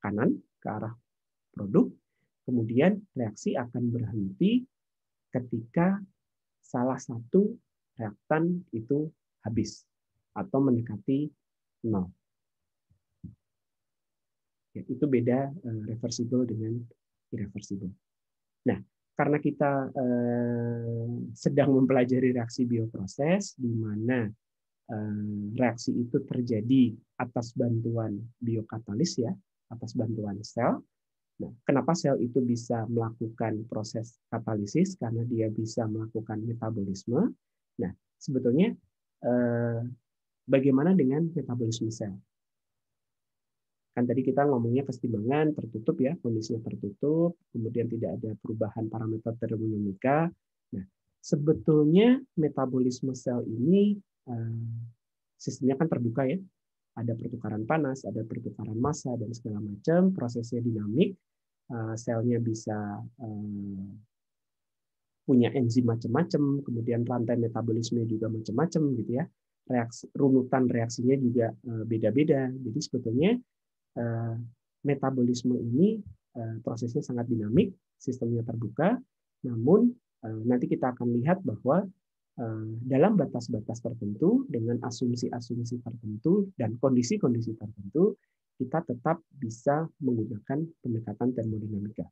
kanan, ke arah produk. Kemudian reaksi akan berhenti ketika salah satu reaktan itu habis atau mendekati 0. Ya, itu beda reversible dengan irreversible. Nah, karena kita sedang mempelajari reaksi bioproses, di mana reaksi itu terjadi atas bantuan biokatalis, ya, atas bantuan sel. Nah, kenapa sel itu bisa melakukan proses katalisis? Karena dia bisa melakukan metabolisme. Nah, sebetulnya bagaimana dengan metabolisme sel? Kan tadi kita ngomongnya kesetimbangan tertutup, ya, kondisinya tertutup, kemudian tidak ada perubahan parameter termodinamika. Nah, sebetulnya metabolisme sel ini sistemnya kan terbuka, ya. Ada pertukaran panas, ada pertukaran massa dan segala macam, prosesnya dinamik, selnya bisa punya enzim macam-macam, kemudian rantai metabolisme juga macam-macam, gitu ya. Runutan reaksinya juga beda-beda. Jadi sebetulnya metabolisme ini prosesnya sangat dinamik, sistemnya terbuka, namun nanti kita akan lihat bahwa dalam batas-batas tertentu, dengan asumsi-asumsi tertentu dan kondisi-kondisi tertentu, kita tetap bisa menggunakan pendekatan termodinamika.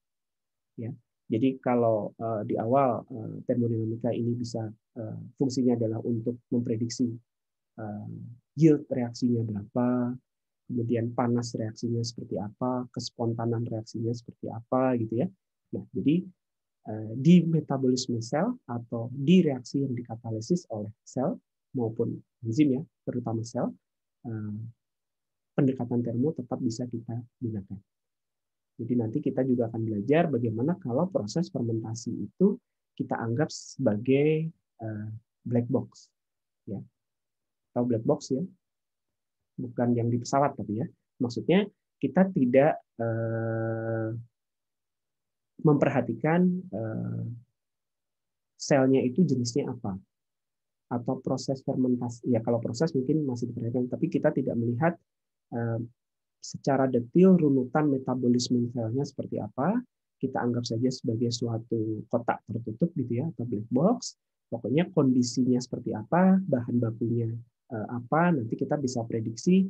Ya, jadi kalau di awal termodinamika ini bisa fungsinya adalah untuk memprediksi yield reaksinya berapa, kemudian panas reaksinya seperti apa, kespontanan reaksinya seperti apa, gitu ya. Nah, jadi di metabolisme sel atau di reaksi yang dikatalisis oleh sel maupun enzim, ya, terutama sel, pendekatan termo tetap bisa kita gunakan. Jadi nanti kita juga akan belajar bagaimana kalau proses fermentasi itu kita anggap sebagai black box, ya, atau black box, ya, bukan yang di pesawat tapi, ya, maksudnya kita tidak memperhatikan selnya itu jenisnya apa, atau proses fermentasi. Ya, kalau proses mungkin masih diperhatikan, tapi kita tidak melihat secara detail runutan metabolisme selnya seperti apa. Kita anggap saja sebagai suatu kotak tertutup, gitu ya, atau black box. Pokoknya kondisinya seperti apa, bahan bakunya apa, nanti kita bisa prediksi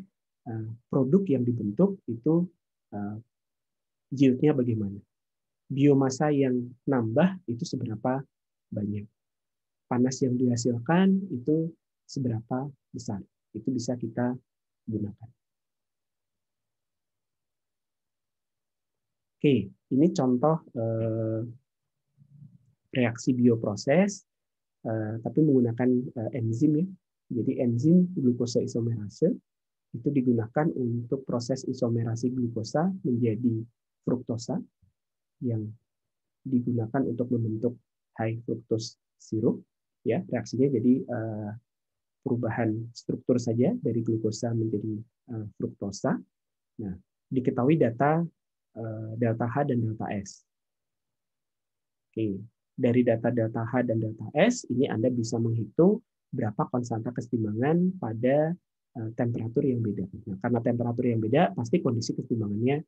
produk yang dibentuk itu yield-nya bagaimana. Biomasa yang nambah itu seberapa banyak. Panas yang dihasilkan itu seberapa besar. Itu bisa kita gunakan. Oke, ini contoh reaksi bioproses, tapi menggunakan enzim, ya. Jadi enzim glukosa isomerase itu digunakan untuk proses isomerasi glukosa menjadi fruktosa, yang digunakan untuk membentuk high fructose sirup, ya. Reaksinya jadi perubahan struktur saja dari glukosa menjadi fruktosa. Nah, diketahui data delta H dan delta S. Oke, dari data delta H dan delta S ini Anda bisa menghitung berapa konstanta kesetimbangan pada temperatur yang beda. Nah, karena temperatur yang beda, pasti kondisi kesetimbangannya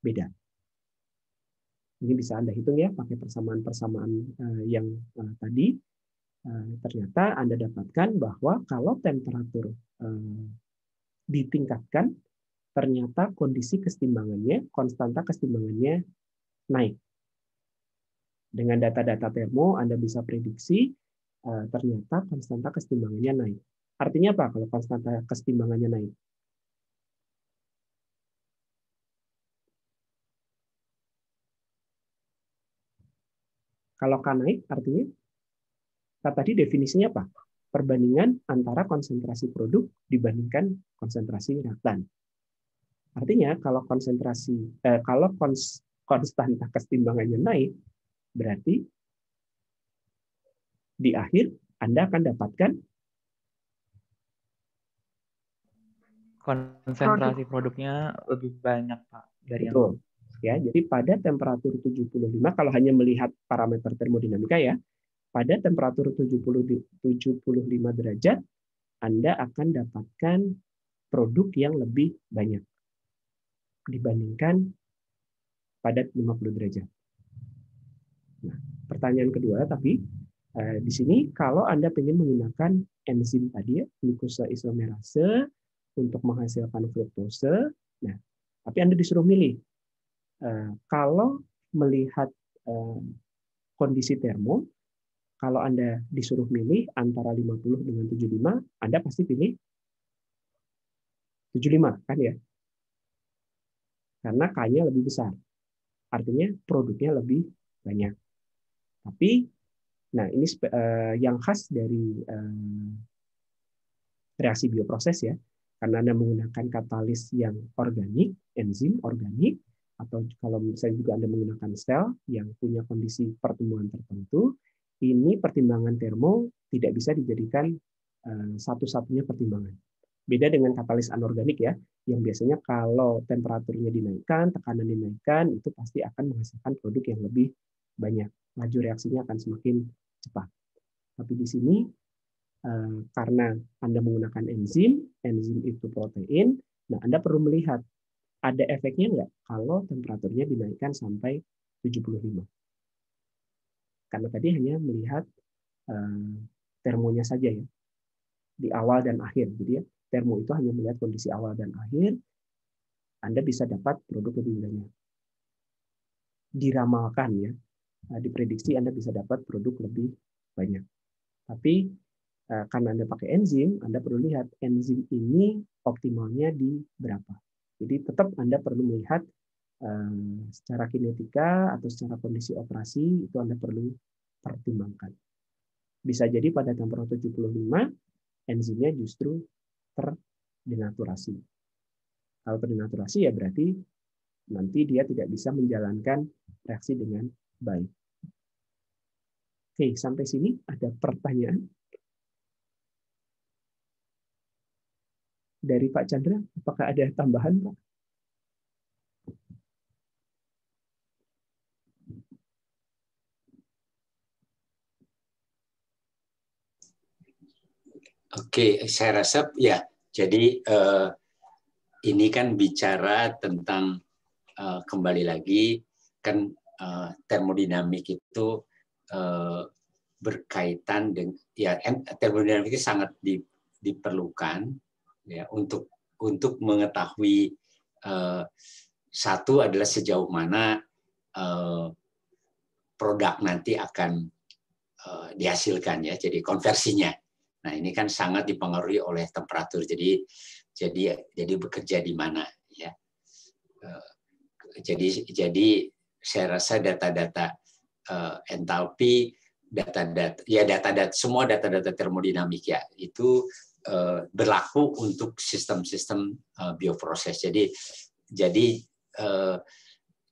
beda. Ini bisa Anda hitung, ya, pakai persamaan-persamaan yang tadi. Ternyata Anda dapatkan bahwa kalau temperatur ditingkatkan, ternyata kondisi kesetimbangannya, konstanta kesetimbangannya naik. Dengan data-data termo, Anda bisa prediksi ternyata konstanta kesetimbangannya naik. Artinya apa kalau konstanta kesetimbangannya naik? Kalau K naik, artinya tadi definisinya apa? Perbandingan antara konsentrasi produk dibandingkan konsentrasi reaktan. Artinya kalau konsentrasi konstanta kesetimbangannya naik, berarti di akhir Anda akan dapatkan konsentrasi produknya lebih banyak, Pak, dari yang betul. Ya, jadi pada temperatur 75, kalau hanya melihat parameter termodinamika ya, pada temperatur 75 derajat, Anda akan dapatkan produk yang lebih banyak dibandingkan pada 50 derajat. Nah, pertanyaan kedua, tapi di sini kalau Anda ingin menggunakan enzim tadi ya, glukosa isomerase untuk menghasilkan fruktose, nah, tapi Anda disuruh milih. Kalau melihat kondisi termo, kalau Anda disuruh milih antara 50 dengan 75, Anda pasti pilih 75, kan ya? Karena K-nya lebih besar. Artinya produknya lebih banyak. Tapi, nah ini yang khas dari reaksi bioproses ya, karena Anda menggunakan katalis yang organik, enzim organik, atau kalau misalnya juga Anda menggunakan sel yang punya kondisi pertumbuhan tertentu, ini pertimbangan termo tidak bisa dijadikan satu-satunya pertimbangan. Beda dengan katalis anorganik ya, yang biasanya kalau temperaturnya dinaikkan, tekanan dinaikkan, itu pasti akan menghasilkan produk yang lebih banyak. Laju reaksinya akan semakin cepat. Tapi di sini karena Anda menggunakan enzim itu protein, nah Anda perlu melihat ada efeknya nggak kalau temperaturnya dinaikkan sampai 75. Karena tadi hanya melihat termonya saja ya, di awal dan akhir. Jadi ya, termo itu hanya melihat kondisi awal dan akhir, Anda bisa dapat produk lebih banyak. Diramalkan ya, diprediksi Anda bisa dapat produk lebih banyak. Tapi karena Anda pakai enzim, Anda perlu lihat enzim ini optimalnya di berapa. Jadi tetap Anda perlu melihat secara kinetika atau secara kondisi operasi, itu Anda perlu pertimbangkan. Bisa jadi pada temperatur 75, enzimnya justru terdenaturasi. Kalau terdenaturasi ya berarti nanti dia tidak bisa menjalankan reaksi dengan baik. Oke, sampai sini ada pertanyaan dari Pak Chandra. Apakah ada tambahan, Pak? Oke, saya rasa ya. Jadi ini kan bicara tentang kembali lagi kan termodinamik itu berkaitan dengan ya termodinamik itu sangat diperlukan ya untuk mengetahui satu adalah sejauh mana produk nanti akan dihasilkan ya, jadi konversinya. Nah, ini kan sangat dipengaruhi oleh temperatur. Jadi bekerja di mana ya. Jadi saya rasa data-data entalpi, data-data semua data-data termodinamik ya itu berlaku untuk sistem-sistem bioproses. Jadi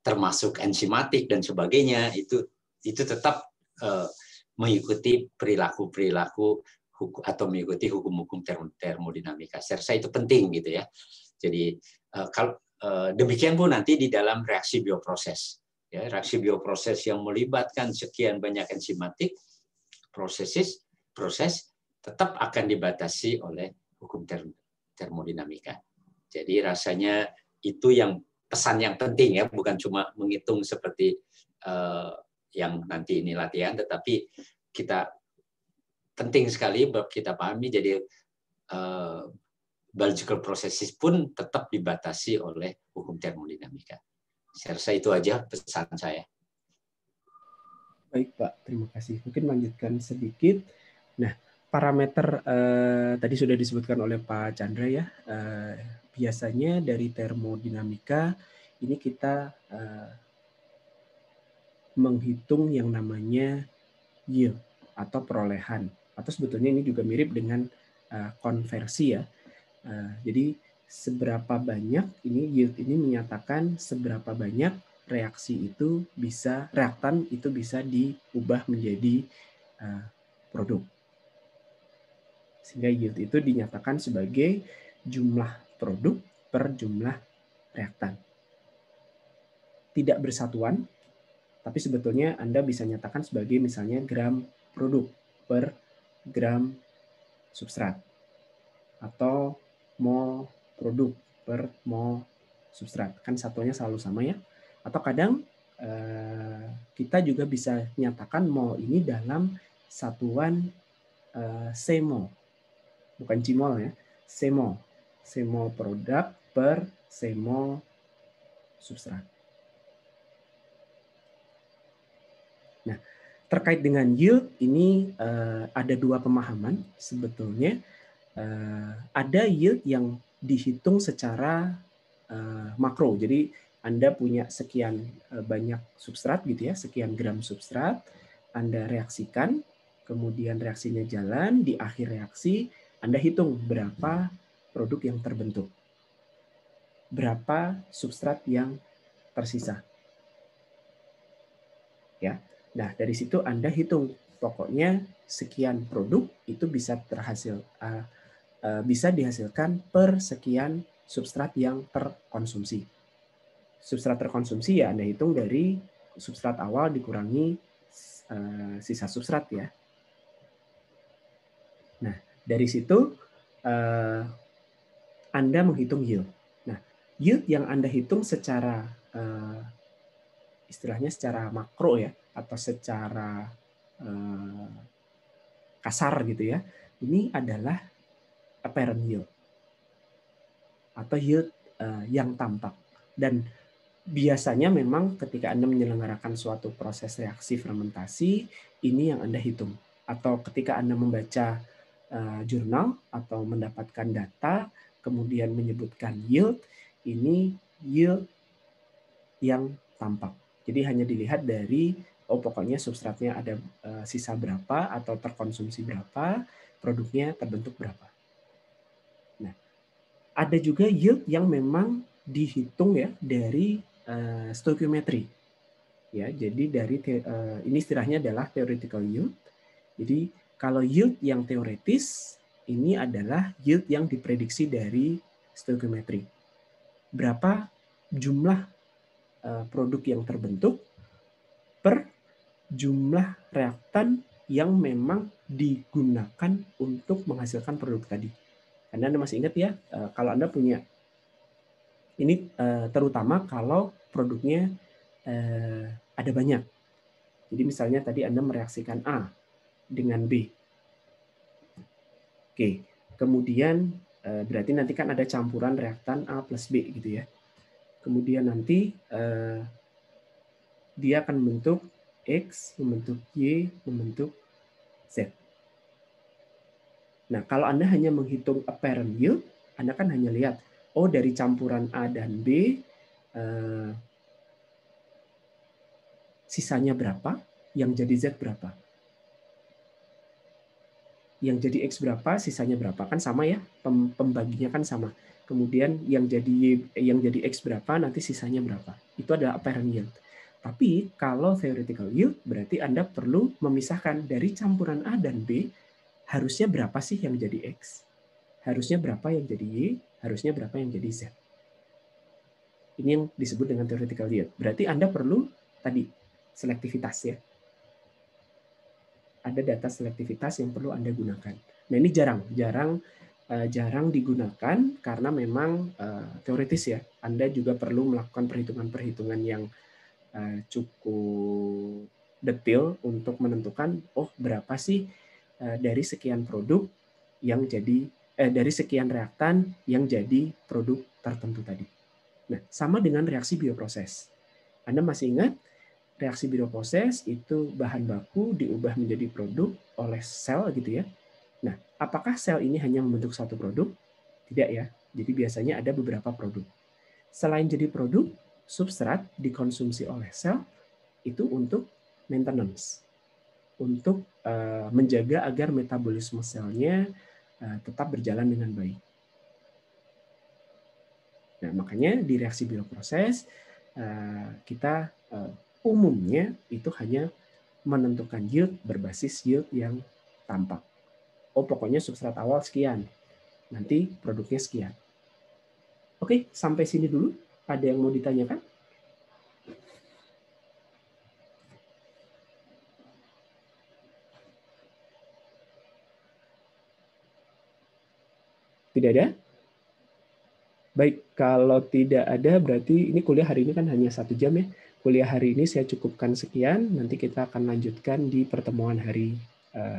termasuk enzimatik dan sebagainya itu tetap mengikuti perilaku atau mengikuti hukum-hukum termodinamika. Saya rasa itu penting gitu ya. Jadi kalau demikian pun nanti di dalam reaksi bioproses, ya, reaksi bioproses yang melibatkan sekian banyak enzimatik proses tetap akan dibatasi oleh hukum termodinamika. Jadi rasanya itu yang pesan yang penting ya, bukan cuma menghitung seperti yang nanti ini latihan, tetapi kita penting sekali kita pahami. Jadi biological processes pun tetap dibatasi oleh hukum termodinamika. Saya rasa itu aja pesan saya. Baik Pak, terima kasih. Mungkin lanjutkan sedikit. Nah, parameter tadi sudah disebutkan oleh Pak Chandra ya. Biasanya dari termodinamika ini kita menghitung yang namanya yield atau perolehan. Atau sebetulnya ini juga mirip dengan konversi ya. Jadi seberapa banyak ini yield ini menyatakan seberapa banyak reaktan itu bisa diubah menjadi produk. Sehingga yield itu dinyatakan sebagai jumlah produk per jumlah reaktan. Tidak bersatuan, tapi sebetulnya Anda bisa nyatakan sebagai misalnya gram produk per gram substrat, atau mol produk per mol substrat. Kan satuannya selalu sama ya. Atau kadang kita juga bisa nyatakan mol ini dalam satuan C-mol. Bukan C-mol ya, C-mol. C-mol produk per C-mol substrat. Nah, terkait dengan yield ini ada dua pemahaman sebetulnya. Ada yield yang dihitung secara makro. Jadi Anda punya sekian banyak substrat gitu ya, sekian gram substrat, Anda reaksikan, kemudian reaksinya jalan, di akhir reaksi Anda hitung berapa produk yang terbentuk. Berapa substrat yang tersisa. Ya. Nah, dari situ Anda hitung, pokoknya sekian produk itu bisa bisa dihasilkan per sekian substrat yang terkonsumsi. Substrat terkonsumsi ya Anda hitung dari substrat awal dikurangi sisa substrat ya. Nah, dari situ Anda menghitung yield. Nah, yield yang Anda hitung secara istilahnya secara makro ya, atau secara kasar gitu ya, ini adalah apparent yield atau yield yang tampak. Dan biasanya memang ketika Anda menyelenggarakan suatu proses reaksi fermentasi, ini yang Anda hitung. Atau ketika Anda membaca jurnal atau mendapatkan data, kemudian menyebutkan yield, ini yield yang tampak. Jadi hanya dilihat dari, pokoknya substratnya ada sisa berapa atau terkonsumsi berapa, produknya terbentuk berapa. Nah, ada juga yield yang memang dihitung ya dari stoichiometry. Ya, jadi dari ini istilahnya adalah theoretical yield. Jadi kalau yield yang teoretis ini adalah yield yang diprediksi dari stoichiometry. Berapa jumlah produk yang terbentuk per jumlah reaktan yang memang digunakan untuk menghasilkan produk tadi. Karena Anda masih ingat ya, kalau Anda punya ini terutama kalau produknya ada banyak. Jadi misalnya tadi Anda mereaksikan A dengan B. Oke, kemudian berarti nanti kan ada campuran reaktan A plus B gitu ya. Kemudian nanti dia akan membentuk X, membentuk Y, membentuk Z. Nah, kalau Anda hanya menghitung apparent yield, Anda kan hanya lihat, oh dari campuran A dan B, sisanya berapa, yang jadi Z berapa. Yang jadi X berapa, sisanya berapa. Kan sama ya, pembaginya kan sama. Kemudian yang jadi X berapa, nanti sisanya berapa. Itu adalah apparent yield. Tapi kalau theoretical yield, berarti Anda perlu memisahkan dari campuran A dan B, harusnya berapa sih yang jadi X? Harusnya berapa yang jadi Y? Harusnya berapa yang jadi Z? Ini yang disebut dengan theoretical yield. Berarti Anda perlu tadi selektivitas ya. Ada data selektivitas yang perlu Anda gunakan. Nah ini jarang digunakan karena memang teoritis ya. Anda juga perlu melakukan perhitungan-perhitungan yang cukup detail untuk menentukan berapa sih dari sekian produk yang jadi dari sekian reaktan yang jadi produk tertentu tadi. Nah, sama dengan reaksi bioproses. Anda masih ingat reaksi bioproses itu bahan baku diubah menjadi produk oleh sel gitu ya. Nah, apakah sel ini hanya membentuk satu produk? Tidak ya. Jadi biasanya ada beberapa produk. Selain jadi produk, substrat dikonsumsi oleh sel itu untuk maintenance, untuk menjaga agar metabolisme selnya tetap berjalan dengan baik. Nah, makanya di reaksi bioproses kita umumnya itu hanya menentukan yield berbasis yield yang tampak. Oh, pokoknya substrat awal sekian, nanti produknya sekian. Oke, sampai sini dulu. Ada yang mau ditanyakan? Tidak ada? Baik, kalau tidak ada berarti ini kuliah hari ini kan hanya 1 jam ya. Kuliah hari ini saya cukupkan sekian, nanti kita akan lanjutkan di pertemuan hari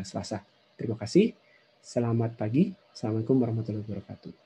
Selasa. Terima kasih, selamat pagi, Assalamualaikum warahmatullahi wabarakatuh.